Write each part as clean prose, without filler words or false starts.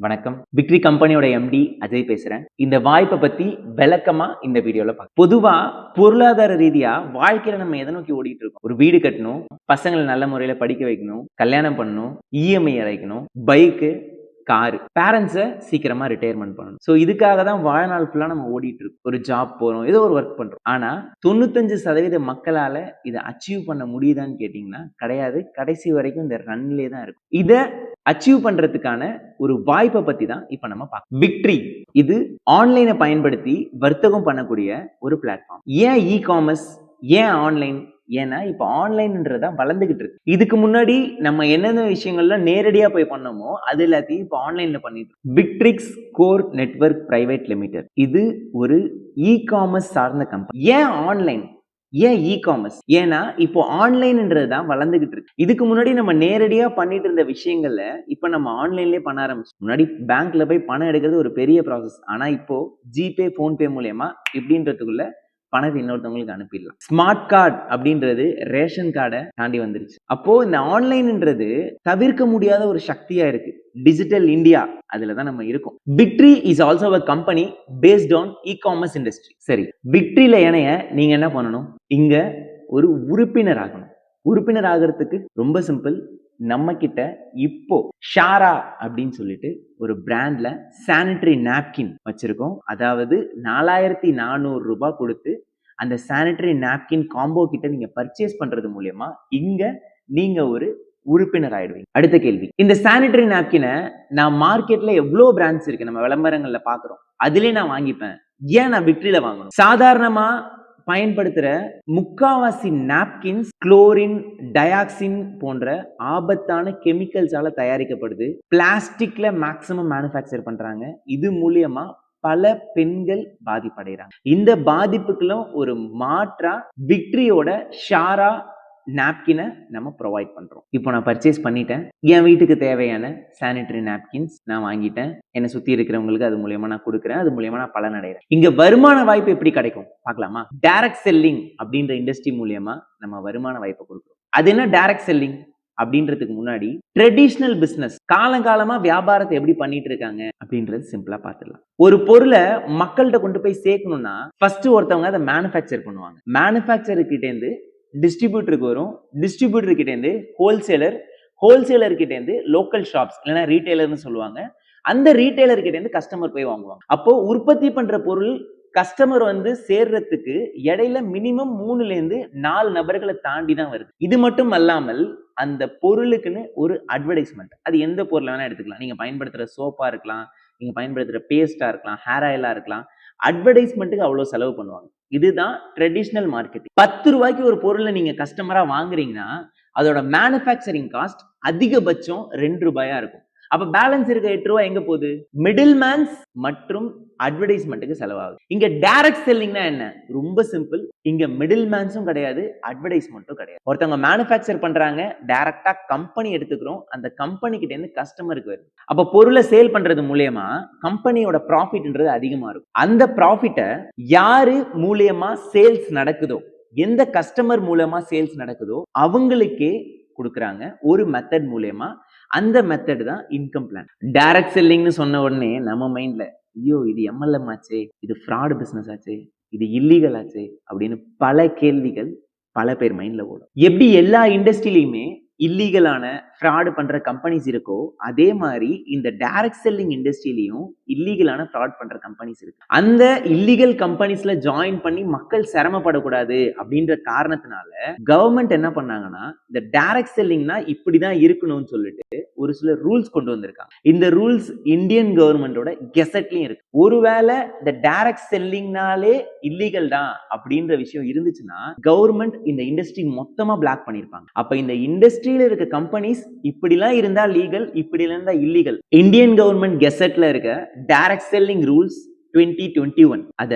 வணக்கம். விக்டரி கம்பெனியோட எம்டி அஜய் பேசுறேன். இந்த வாய்ப்பை பத்தி விளக்கமா இந்த வீடியோல பார்க்கலாம். பொதுவா பொருளாதார ரீதியா வாழ்க்கையில நம்ம எதை நோக்கி ஓடிட்டு இருக்கோம்? ஒரு வீடு கட்டணும், பசங்களை நல்ல முறையில படிக்க வைக்கணும், கல்யாணம் பண்ணணும், இஎம்ஐ அடைக்கணும், பைக்கு, காரு, பேரண்ட்ஸை சீக்கிரமா ரிட்டையர்மெண்ட் பண்ணணும். ஸோ இதுக்காக தான் வாழ்நாள் ஃபுல்லா நம்ம ஓடிட்டு இருக்கோம். ஒரு ஜாப் போறோம், ஏதோ ஒரு ஒர்க் பண்றோம். ஆனா 95% மக்களால இதை அச்சீவ் பண்ண முடியுதான்னு கேட்டீங்கன்னா கிடையாது. கடைசி வரைக்கும் இந்த ரன்லே தான் இருக்கும். இதை அச்சீவ் பண்றதுக்கான ஒரு வாய்ப்பை பத்தி தான் இப்ப நம்ம பார்க்கலாம். விக்டரி இது ஆன்லைனை பயன்படுத்தி வர்த்தகம் பண்ணக்கூடிய ஒரு பிளாட்ஃபார்ம். ஏன் இ காமர்ஸ், ஏன் ஆன்லைன்? ஏன்னா இப்ப ஆன்லைன்ன்றதா வளர்ந்துகிட்டு இருக்கு. இதுக்கு முன்னாடி நம்ம என்னென்ன விஷயங்கள்ல நேரடியா போய் பண்ணோமோ அது எல்லாத்தையும் இப்ப ஆன்லைன்ல பண்ணிட்டு விக்ட்ரிக்ஸ் கோர் நெட்வொர்க் பிரைவேட் லிமிடெட் இது ஒரு இ காமர்ஸ் சார்ந்த கம்பெனி. ஏன் ஆன்லைன், ஏன் இ காமர்ஸ்? ஏன்னா இப்போ ஆன்லைன்ன்றது தான் வளர்ந்துகிட்டு இருக்கு. இதுக்கு முன்னாடி நம்ம நேரடியா பண்ணிட்டு இருந்த விஷயங்கள்ல இப்ப நம்ம ஆன்லைன்லயே பண்ண ஆரம்பிச்சோம். முன்னாடி பேங்க்ல போய் பணம் எடுக்கிறது ஒரு பெரிய ப்ராசஸ். ஆனா இப்போ ஜிபே, போன்பே மூலமா இப்படின்றதுக்குள்ள பணத்தை இன்னொருத்தவங்களுக்கு அனுப்பிடலாம். ஸ்மார்ட் கார்டு அப்படின்றது ரேஷன் கார்டை தாண்டி வந்துருச்சு. அப்போ இந்த ஆன்லைன்ன்றது தவிர்க்க முடியாத ஒரு சக்தியா இருக்கு. டிஜிட்டல் இந்தியா அதுல தான் நம்ம இருக்கோம். Victory is also a company based on e-commerce industry. சரி, விக்டரியில இணைய நீங்க என்ன பண்ணணும்? இங்க ஒரு உறுப்பினர் ஆகணும். உறுப்பினர் ஆகிறதுக்கு ரொம்ப சிம்பிள். நம்ம கிட்ட இப்போ ஷாரா அப்படின்னு சொல்லிட்டு ஒரு பிராண்ட்ல சானிட்டரி நாப்கின் வச்சிருக்கோம். அதாவது 4400 ரூபாய் கொடுத்து அந்த சானிட்டரி நாப்கின் காம்போ கிட்ட நீங்க பர்ச்சேஸ் பண்றது மூலமா இங்க நீங்க ஒரு உறுப்பினர் ஆயிடுவீங்க. அடுத்த கேள்வி, இந்த சானிட்டரி நாப்கினை நான் மார்க்கெட்ல எவ்வளவு பிராண்ட்ஸ் இருக்கு, நம்ம விளம்பரங்கள்ல பாக்குறோம், அதுலயே நான் வாங்கிப்பேன். ஏன் நான் விக்டரியில வாங்கணும்? சாதாரணமா பயன்படுத்துற முக்காவாசி நாப்கின்ஸ் குளோரின், டயாக்சின் போன்ற ஆபத்தான கெமிக்கல்ஸால தயாரிக்கப்படுது. பிளாஸ்டிக்ல மேக்சிமம் மேனுஃபேக்சர் பண்றாங்க. இது மூலியமா பல பெண்கள் பாதிப்படைகிறாங்க. இந்த பாதிப்புகளும் ஒரு மாற்றா விக்டரியோட ஷாரா நாப்கினை நம்ம ப்ரொவைட் பண்றோம். இப்போ நான் பர்ச்சேஸ் பண்ணிட்டேன். என் வீட்டுக்கு தேவையான சானிட்டரி நாப்கின்ஸ் நான் வாங்கிட்டேன். என்னை சுத்தி இருக்கிறவங்களுக்கு அது மூலியமா நான் கொடுக்குறேன். அது மூலியமா நான் பலன் அடைகிறேன். இங்க வருமான வாய்ப்பு எப்படி கிடைக்கும் பார்க்கலாமா? டைரக்ட் செல்லிங் அப்படின்ற இண்டஸ்ட்ரி மூலியமா நம்ம வருமான வாய்ப்பை கொடுக்குறோம். அது என்ன டைரக்ட் செல்லிங் அப்படின்றதுக்கு முன்னாடி ட்ரெடிஷனல் பிசினஸ் காலங்காலமா வியாபாரத்தை எப்படி பண்ணிட்டு இருக்காங்க அப்படின்றது சிம்பிளா பார்த்துடலாம். ஒரு பொருளை மக்கள்கிட்ட கொண்டு போய் சேர்க்கணும்னா ஃபர்ஸ்ட் ஒருத்தவங்க அதை மேனுஃபேக்சர் பண்ணுவாங்க. மேனுஃபேக்சர் கிட்ட இருந்து டிஸ்ட்ரிபியூட்டருக்கு வரும். டிஸ்ட்ரிபியூட்டர் கிட்ட இருந்து ஹோல்சேலர், ஹோல்சேலர் கிட்ட இருந்து லோக்கல் ஷாப்ஸ் இல்லைன்னா ரீட்டைலர்னு சொல்லுவாங்க. அந்த ரீட்டைலர் கிட்ட இருந்து கஸ்டமர் போய் வாங்குவாங்க. அப்போ உற்பத்தி பண்ற பொருள் கஸ்டமர் சேர்றதுக்கு இடையில மினிமம் 3ல இருந்து 4 நபர்களை தாண்டி தான் வருது. இது மட்டும் அல்லாமல் அந்த பொருளுக்குன்னு ஒரு அட்வர்டைஸ்மெண்ட், அது எந்த பொருளை வேணா எடுத்துக்கலாம். நீங்க பயன்படுத்துற சோப்பா இருக்கலாம், நீங்க பயன்படுத்துற பேஸ்டா இருக்கலாம், ஹேர் ஆயிலா இருக்கலாம். அட்வர்டைஸ்மெண்ட்டுக்கு அவ்வளவு செலவு பண்ணுவாங்க. இதுதான் ட்ரெடிஷனல் மார்க்கெட்டிங். 10 ரூபாய்க்கு ஒரு பொருளை நீங்க கஸ்டமரா வாங்குறீங்கன்னா அதோட மேனுஃபேக்சரிங் காஸ்ட் அதிகபட்சம் 2 ரூபாயா இருக்கும். அப்ப பேலன்ஸ் இருக்க 8 ரூபாய் எங்க போகுது? மிடில் மேன்ஸ் மற்றும் அட்வர்டைஸ்மெண்ட்டுக்கு செலவாகுது. இங்க டைரக்ட் செல்லிங்னா என்ன? ரொம்ப சிம்பிள். இங்க மிடில் மேன்ஸும் கிடையாது, அட்வர்டைஸ்மெண்ட்டும் கிடையாது. ஒருத்தவங்க மேனுஃபேக்சர் பண்றாங்க, டைரக்டா கம்பெனி எடுத்துக்கிறோம், அந்த கம்பெனி கிட்ட இருந்து கஸ்டமருக்கு வருது. அப்ப பொருளை சேல் பண்றது மூலியமா கம்பெனியோட ப்ராஃபிட்ன்றது அதிகமா இருக்கும். அந்த ப்ராஃபிட்டை யாரு மூலியமா சேல்ஸ் நடக்குதோ, எந்த கஸ்டமர் மூலமா சேல்ஸ் நடக்குதோ அவங்களுக்கே கொடுக்குறாங்க ஒரு மெத்தட் மூலமா. அந்த மெத்தட் தான் இன்கம் பிளான். டைரக்ட் செல்லிங்னு சொன்ன உடனே நம்ம மைண்ட்ல ஐயோ இது எம்எல்எம் ஆச்சே, இது ஃப்ராட் பிசினஸ் ஆச்சே, இது இல்லீகல் ஆச்சே அப்படின்னு பல கேள்விகள் பல பேர் மைண்ட்ல ஓடும். எப்படி எல்லா இண்டஸ்ட்ரியிலுமே இல்லீகலான ஃப்ராட் பண்ற கம்பெனிஸ் இருக்கோ அதே மாதிரி இந்த டைரக்ட் செல்லிங் இண்டஸ்ட்ரியிலையும் இல்லீகலான ஃப்ராட் பண்ற கம்பெனிஸ் இருக்கு. அந்த இல்லீகல் கம்பெனிஸ்ல ஜாயின் பண்ணி மக்கள் சிரமப்படக்கூடாது அப்படின்ற காரணத்தினால கவர்மெண்ட் என்ன பண்ணாங்கன்னா இந்த டைரக்ட் செல்லிங்னா இப்படிதான் இருக்கணும்னு சொல்லிட்டு ஒரு சில ரூல்ஸ் கொண்டு வந்திருக்காங்க. இந்த ரூல்ஸ் இந்தியன் கவர்மெண்டோட கெசட்லயும் இருக்கு. ஒருவேளை இந்த டைரக்ட் செல்லிங்னாலே இல்லீகல் தான் அப்படின்ற விஷயம் இருந்துச்சுன்னா கவர்மெண்ட் இந்த இண்டஸ்ட்ரி மொத்தமா பிளாக் பண்ணிருப்பாங்க. அப்ப இந்த இண்டஸ்ட்ரியில இருக்க கம்பெனிஸ் இப்படிலாம் இருந்தா லீகல், இப்படி இருந்தா இல்லீகல். இந்தியன் கவர்மெண்ட் கெசட்ல இருக்க டைரக்ட் செல்லிங் ரூல்ஸ் 2021 அத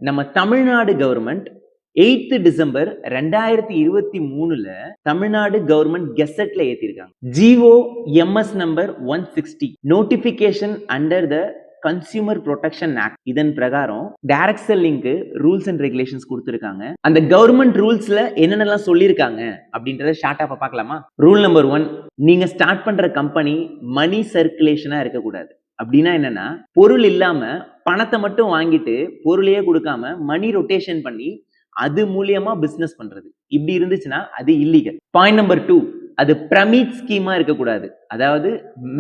நம்ம Tamil Nadu government 8th December 2023 Tamil Nadu government கெசட்ல ஏத்திருக்காங்க. GO MS number 160 notification under the consumer protection act. இதன் பிரகாரம் டைரக்ட் செல்லிங்க்கு ரூல்ஸ் அண்ட் ரெகுலேஷன்ஸ் கொடுத்திருக்காங்க. அந்த கவர்மெண்ட் ரூல்ஸ்ல என்னென்னலாம் சொல்லியிருக்காங்க அப்படின்றத ஷார்ட்டா பார்க்கலாமா? ரூல் நம்பர் 1, நீங்க ஸ்டார்ட் பண்ற கம்பெனி மணி சர்க்குலேஷனா இருக்கக்கூடாது. அப்படின்னா என்னன்னா, பொருள் இல்லாம பணத்தை மட்டும் வாங்கிட்டு பொருளையே கொடுக்காம மணி ரொட்டேஷன் பண்ணி அது மூலியமா பிசினஸ் பண்றது. இப்படி இருந்துச்சுன்னா அது இல்லீகல். பாயிண்ட் நம்பர் 2, அது பிரமிட் ஸ்கீமா இருக்கக்கூடாது. அதாவது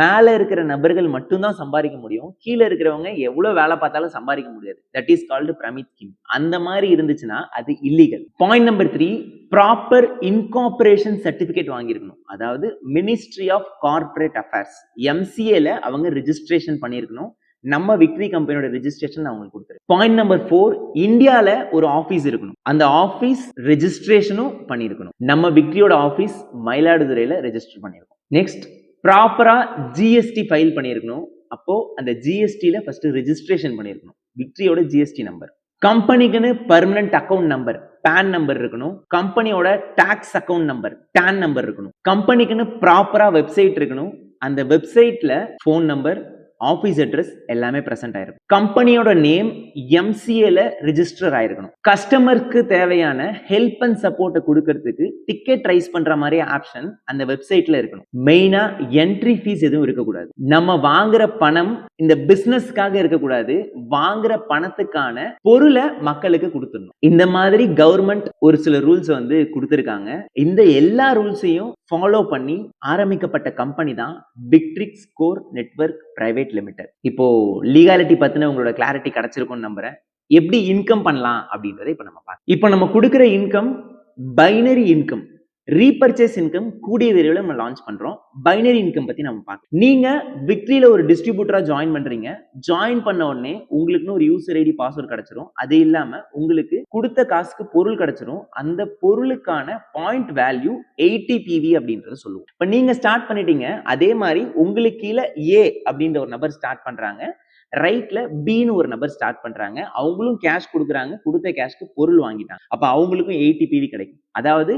மேல இருக்கிற நபர்கள் மட்டும்தான் சம்பாதிக்க முடியும், கீழே இருக்கிறவங்க எவ்வளவு வேலை பார்த்தாலும் சம்பாதிக்க முடியாது. That is called pyramid scheme. அந்த மாதிரி இருந்துச்சுன்னா அது illegal. Point number 3, proper incorporation certificate வாங்கியிருக்கணும். அதாவது மினிஸ்ட்ரி ஆஃப் கார்பரேட் அஃபேர்ஸ், எம்சிஏல அவங்க ரெஜிஸ்ட்ரேஷன் பண்ணியிருக்கணும். நம்ம விக்டரி கம்பெனியோட ரெஜிஸ்ட்ரேஷன் அவங்களுக்கு கொடுத்துரு. பாயிண்ட் நம்பர் 4, இந்தியால ஒரு ஆபீஸ் இருக்கணும். அந்த ஆபீஸ் ரெஜிஸ்ட்ரேஷனும் பண்ணிருக்கணும். நம்ம விக்டரியோட ஆபீஸ் மயிலாடுதுறையில ரெஜிஸ்டர் பண்ணிருக்கோம். நெக்ஸ்ட், ப்ராப்பரா ஜிஎஸ்டி ஃபைல் பண்ணிருக்கணும். அப்போ அந்த ஜிஎஸ்டில ஃபர்ஸ்ட் ரெஜிஸ்ட்ரேஷன் பண்ணிருக்கணும், விக்டரியோட ஜிஎஸ்டி நம்பர். கம்பெனிக்குன்னு permanent account number, PAN number இருக்கணும். கம்பெனியோட tax account number, TAN number இருக்கணும். கம்பெனிக்குன்னு ப்ராப்பரா வெப்சைட் இருக்கணும். அந்த வெப்சைட்ல போன் நம்பர், ஆபீஸ் அட்ரஸ் எல்லாமே பிரசன்ட் ஆயிருக்கும். கம்பெனியோட நேம் எம்சிஏல ரெஜிஸ்டர் ஆயிருக்கணும். கஸ்டமருக்கு தேவையான ஹெல்ப் அண்ட் சப்போர்ட்டை கொடுக்கறதுக்கு டிக்கெட் ரைஸ் பண்ற மாதிரி ஆப்ஷன் அந்த வெப்சைட்ல இருக்கணும். மெயினா என்ட்ரி ஃபீஸ் எதுவும் இருக்கக்கூடாது. நம்ம வாங்குற பணம் இந்த பிசினஸ்க்காக இருக்கக்கூடாது, வாங்குற பணத்துக்கான பொருளை மக்களுக்கு கொடுத்துடணும். இந்த மாதிரி கவர்மெண்ட் ஒரு சில ரூல்ஸ் கொடுத்திருக்காங்க. இந்த எல்லா ரூல்ஸையும் ஃபாலோ பண்ணி ஆரம்பிக்கப்பட்ட கம்பெனி தான் விக்ட்ரிக்ஸ் கோர் நெட்வொர்க் பிரைவேட் லிமிடெட். இப்போ லீகாலிட்டி பத்தின உங்களோட கிளாரிட்டி கிடைச்சிருக்கும்னு நம்புறேன். எப்படி இன்கம் பண்ணலாம் அப்படின்றத இப்ப நம்ம பார்க்கலாம். இப்போ நம்ம கொடுக்கிற income binary income, repurchase income கூடிய விரைவில் நம்ம லான்ச் பண்றோம். பைனரி இன்கம் பத்தி நம்ம பார்க்கலாம். நீங்க விக்டரியில ஒரு டிஸ்ட்ரிபியூட்டரா ஜாயின் பண்றீங்க. ஜாயின் பண்ண உடனே உங்களுக்குன்னு ஒரு யூசர் ஐடி பாஸ்வேர்ட் கிடைச்சிரும். அது இல்லாம உங்களுக்கு கொடுத்த காசுக்கு பொருள் கிடைச்சிரும். அந்த பொருளுக்கான பாயிண்ட் வேல்யூ 80 PV அப்படின்றத சொல்லுவோம். இப்ப நீங்க ஸ்டார்ட் பண்ணிட்டீங்க. அதே மாதிரி உங்களுக்கு கீழே ஏ அப்படின்ற ஒரு நபர் ஸ்டார்ட் பண்றாங்க, ரைட்ல பின்னு ஒரு நபர் ஸ்டார்ட் பண்றாங்க. அவங்களும் கேஷ் கொடுக்குறாங்க, கொடுத்த கேஷ்க்கு பொருள் வாங்கிட்டாங்க. அப்ப அவங்களுக்கும் 80 PV கிடைக்கும். அதாவது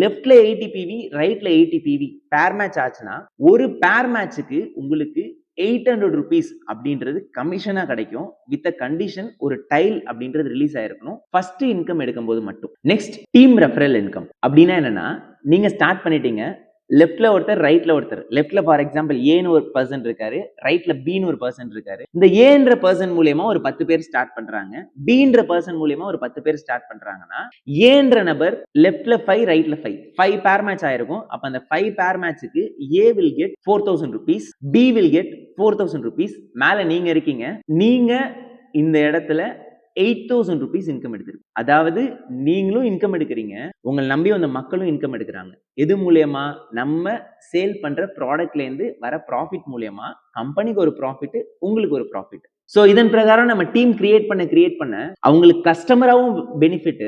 லெஃப்ட்ல 80 PV, ரைட்ல 80 PV பேர் மேட்ச் ஆச்சுன்னா ஒரு பேர் மேட்சுக்கு உங்களுக்கு 800 rupees அப்படின்றது கமிஷனா கிடைக்கும். வித் கண்டிஷன் ஒரு டைல் அப்படின்றது ரிலீஸ் ஆயிருக்கணும் ஃபர்ஸ்ட் இன்கம் எடுக்கும் போது மட்டும். Next, team referral income. அப்படின்னா என்னன்னா, நீங்க ஸ்டார்ட் பண்ணிட்டீங்க, லெஃப்ட்ல ஒருத்தர், ரைட்ல ஒருத்தர். லெஃப்ட்ல ஃபார் எக்ஸாம்பிள் ஏன்னு ஒரு பர்சன் இருக்காரு, ரைட்ல பின்னு ஒரு பர்சன் இருக்காரு. இந்த ஏன்ற பர்சன் மூலியமா ஒரு 10 பேர் ஸ்டார்ட் பண்றாங்க, பின்ற பர்சன் மூலியமா ஒரு 10 பேர் ஸ்டார்ட் பண்றாங்கன்னா, ஏன்ற நபர் லெஃப்ட்ல 5, ரைட்ல 5 பேர் மேட்ச் ஆயிருக்கும். அப்ப அந்த 5 பேர் மேட்சுக்கு A will get 4000 rupees, B will get 4000 rupees. மேல நீங்க இருக்கீங்க, நீங்க இந்த இடத்துல 8000 rupees இன்கம் எடுத்திருக்கு. அதாவது நீங்களும் இன்கம் எடுக்கிறீங்க, உங்களை நம்பி வந்த மக்களும் இன்கம் எடுக்கிறாங்க. எது மூலியமா? நம்ம சேல் பண்ற ப்ராடக்ட்ல இருந்து வர ப்ராஃபிட் மூலியமா கம்பெனிக்கு ஒரு ப்ராஃபிட், உங்களுக்கு ஒரு ப்ராஃபிட். சோ இதன் பிரகாரம் நம்ம டீம் கிரியேட் பண்ண அவங்களுக்கு கஸ்டமராவும் பெனிஃபிட்,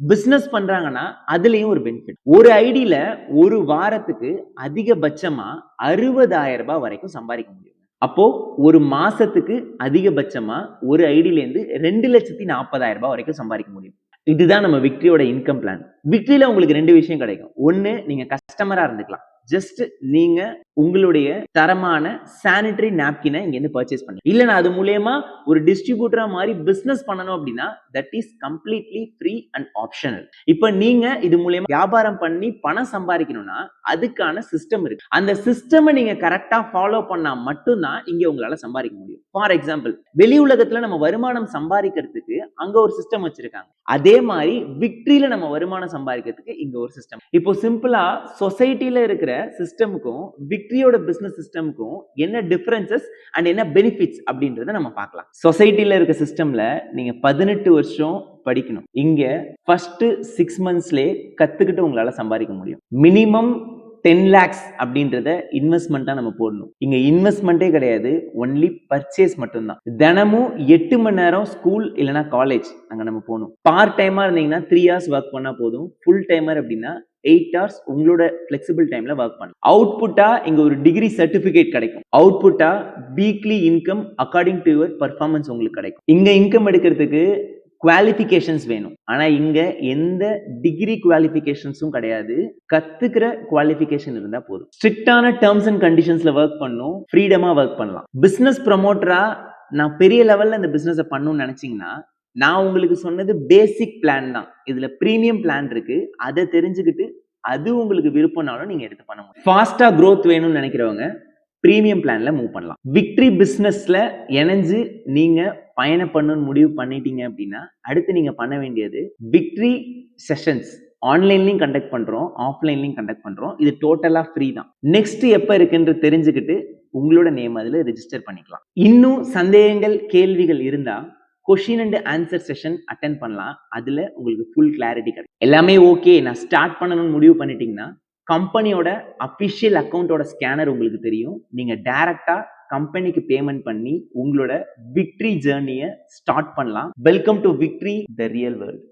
பிசினஸ் பண்றாங்கன்னா அதுலயும் ஒரு பெனிஃபிட். ஒரு ஐடியில ஒரு வாரத்துக்கு அதிகபட்சமா 60,000 ரூபாய் வரைக்கும் சம்பாதிக்க முடியும். அப்போ ஒரு மாசத்துக்கு அதிகபட்சமா ஒரு ஐடியில இருந்து 2,40,000 ரூபாய் வரைக்கும் சம்பாதிக்க முடியும். இதுதான் நம்ம விக்டரியோட இன்கம் பிளான். விக்டரியில உங்களுக்கு 2 விஷயம் கிடைக்கும். ஒன்னு, நீங்க கஸ்டமரா இருந்துக்கலாம். ஜஸ்ட் நீங்க உங்களுடைய தரமான சானிட்டரி நாப்கினை இங்க இருந்து பர்ச்சேஸ் பண்ணி, இல்ல நான் அது மூலமா ஒரு டிஸ்ட்ரிபியூட்டரா மாதிரி பிசினஸ் பண்ணணும் அப்படின்னா that is completely free and optional. இப்ப நீங்க இது மூலமா வியாபாரம் பண்ணி பணம் சம்பாதிக்கணும்னா அதுக்கான சிஸ்டம் இருக்கு. அந்த சிஸ்டம் நீங்க கரெக்டா ஃபாலோ பண்ணா மட்டும்தான் இங்க உங்களால சம்பாதிக்க முடியும். ஃபார் எக்ஸாம்பிள், வெளி உலகத்துல நம்ம வருமானம் சம்பாதிக்கிறதுக்கு அங்க ஒரு சிஸ்டம் வச்சிருக்காங்க. அதே மாதிரி விக்டரியில நம்ம வருமானம் சம்பாதிக்கிறதுக்கு இங்க ஒரு சிஸ்டம். இப்போ சிம்பிளா சொசைட்டில இருக்கிற சிஸ்டமுக்கும் விக்டரியோட பிசினஸ் சிஸ்டமுக்கும் என்ன டிஃபரன்சஸ் அண்ட் என்ன பெனிஃபிட்ஸ் அப்படின்றத நம்ம பார்க்கலாம். சொசைட்டில இருக்க சிஸ்டம்ல நீங்க 18 வருஷம் படிக்கணும். இங்க ஃபர்ஸ்ட் 6 monthsலயே கத்துக்கிட்டு உங்களால சம்பாதிக்க முடியும். மினிமம் 10 lakhs அப்படின்றத இன்வெஸ்ட்மெண்டா நம்ம போடணும். இங்க இன்வெஸ்ட்மெண்டே கிடையாது, ஒன்லி பர்ச்சேஸ் மட்டும்தான். தினமும் 8 மணி நேரம் ஸ்கூல் இல்லைன்னா காலேஜ் அங்க நம்ம போகணும். பார்ட் டைமா இருந்தீங்கன்னா 3 hours ஒர்க் பண்ணா போதும். ஃபுல் டைமர் அப்படின்னா 8 hours உங்களோட ஃபிளெக்சிபிள் டைம்ல ஒர்க் பண்ணலாம். அவுட்புட்டா இங்க ஒரு டிகிரி சர்டிபிகேட் கிடைக்கும். அவுட்புட்டா weekly income according to your performance உங்களுக்கு கிடைக்கும். இங்க இன்கம் எடுக்கிறதுக்கு குவாலிஃபிகேஷன்ஸ் வேணும். ஆனா இங்க எந்த டிகிரி குவாலிஃபிகேஷன்ஸும் கிடையாது, கத்துக்கிற குவாலிஃபிகேஷன் இருந்தா போதும். ஸ்ட்ரிக்டான டேர்ம்ஸ் அண்ட் கண்டிஷன்ஸ்ல ஒர்க் பண்ணும், ஃப்ரீடமா ஒர்க் பண்ணலாம். பிசினஸ் ப்ரமோட்டரா நான் பெரிய லெவல்ல இந்த பிசினஸ் பண்ணணும்னு நினைச்சீங்கன்னா நான் உங்களுக்கு சொன்னது பேசிக் பிளான் தான். இதுல பிரீமியம் பிளான் இருக்கு. அதை தெரிஞ்சுக்கிட்டு அது உங்களுக்கு விருப்பம்னாலும் நீங்க எடுத்து பண்ண முடியும். ஃபாஸ்டா growth வேணும்னு நினைக்கிறவங்க பிரீமியம் பிளான்ல மூவ் பண்ணலாம். விக்டரி பிசினஸ்ல இணைஞ்சு நீங்க பயணம் பண்ணணும்னு முடிவு பண்ணிட்டீங்க அப்படின்னா அடுத்து நீங்க பண்ண வேண்டியது விக்டரி செஷன்ஸ் ஆன்லைன்லயும் கண்டக்ட் பண்றோம், ஆஃப்லைன்லயும் கண்டக்ட் பண்றோம். இது டோட்டலா ஃப்ரீ தான். நெக்ஸ்ட் எப்ப இருக்குன்னு தெரிஞ்சுக்கிட்டு உங்களோட நேம் அதுல ரெஜிஸ்டர் பண்ணிக்கலாம். இன்னும் சந்தேகங்கள் கேள்விகள் இருந்தா question and answer session attend பண்ணலாம். அதுல உங்களுக்கு ஃபுல் கிளாரிட்டி கிடைக்கும். எல்லாமே ஓகே, நான் ஸ்டார்ட் பண்ணணும்னு முடிவு பண்ணிட்டீங்கன்னா கம்பெனியோட அபிஷியல் அக்கௌண்டோட ஸ்கேனர் உங்களுக்கு தெரியும். நீங்க டைரக்டா கம்பெனிக்கு பேமெண்ட் பண்ணி உங்களோட விக்டரி ஜேர்னியை ஸ்டார்ட் பண்ணலாம். Welcome to victory the real world.